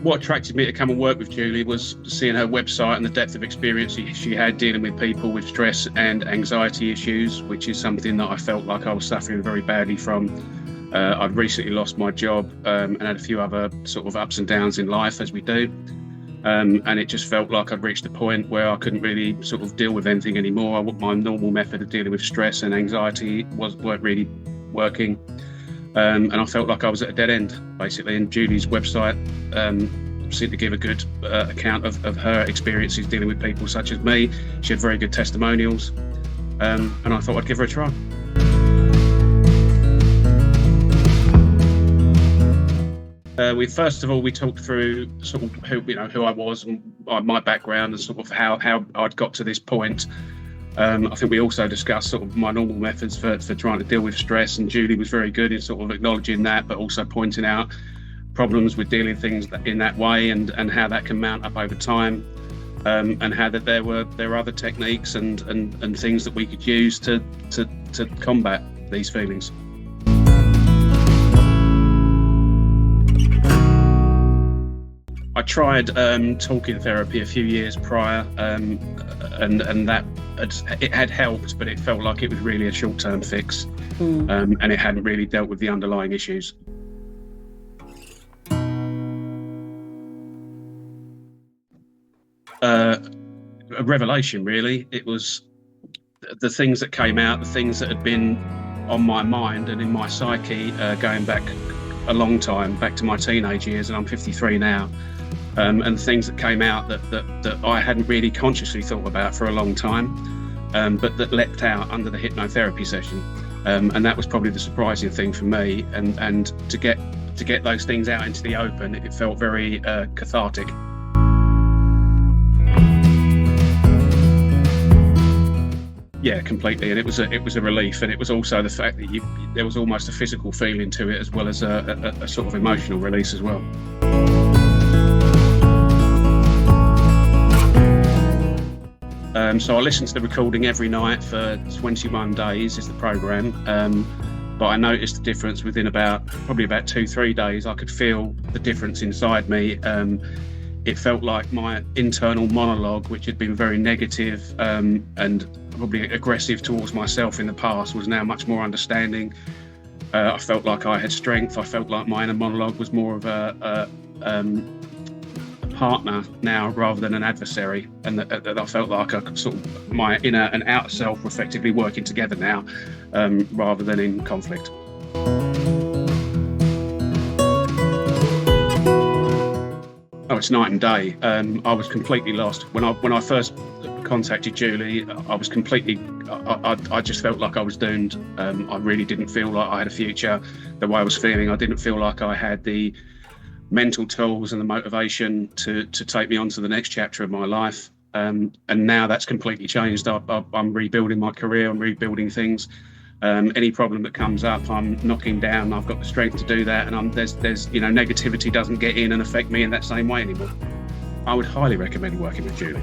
what attracted me to come and work with Julie was seeing her website and the depth of experience she had dealing with people with stress and anxiety issues, which is something that I felt like I was suffering very badly from. I've recently lost my job and had a few other sort of ups and downs in life, as we do. And it just felt like I'd reached a point where I couldn't really sort of deal with anything anymore. My normal method of dealing with stress and anxiety weren't really working. And I felt like I was at a dead end, basically. And Julie's website seemed to give a good account of her experiences dealing with people such as me. She had very good testimonials, and I thought I'd give her a try. First of all, we talked through sort of who I was and my background and sort of how I'd got to this point. I think we also discussed sort of my normal methods for trying to deal with stress, and Julie was very good in sort of acknowledging that, but also pointing out problems with dealing with things in that way and how that can mount up over time, and how that there are other techniques and things that we could use to combat these feelings. I tried talking therapy a few years prior, and that it had helped, but it felt like it was really a short-term fix, and it hadn't really dealt with the underlying issues. A revelation, really. It was the things that came out, the things that had been on my mind and in my psyche going back a long time, back to my teenage years, and I'm 53 now. And things that came out that I hadn't really consciously thought about for a long time, but that leapt out under the hypnotherapy session, and that was probably the surprising thing for me. And to get those things out into the open, it felt very cathartic. Yeah, completely, and it was a relief, and it was also the fact that there was almost a physical feeling to it, as well as a sort of emotional release as well. So I listened to the recording every night for 21 days is the program, but I noticed the difference within probably about 2-3 days. I could feel the difference inside me. It felt like my internal monologue, which had been very negative and probably aggressive towards myself in the past, was now much more understanding. I felt like I had strength. I felt like my inner monologue was more of a partner now rather than an adversary, and that I felt like I could sort of, my inner and outer self were effectively working together now, rather than in conflict. Oh, it's night and day. I was completely lost when I first contacted Julie. I was completely. I just felt like I was doomed. I really didn't feel like I had a future. The way I was feeling, I didn't feel like I had the mental tools and the motivation to take me on to the next chapter of my life. And now that's completely changed. I'm rebuilding my career. I'm rebuilding things. Any problem that comes up, I'm knocking down. I've got the strength to do that, and there's negativity doesn't get in and affect me in that same way anymore. I would highly recommend working with Julie.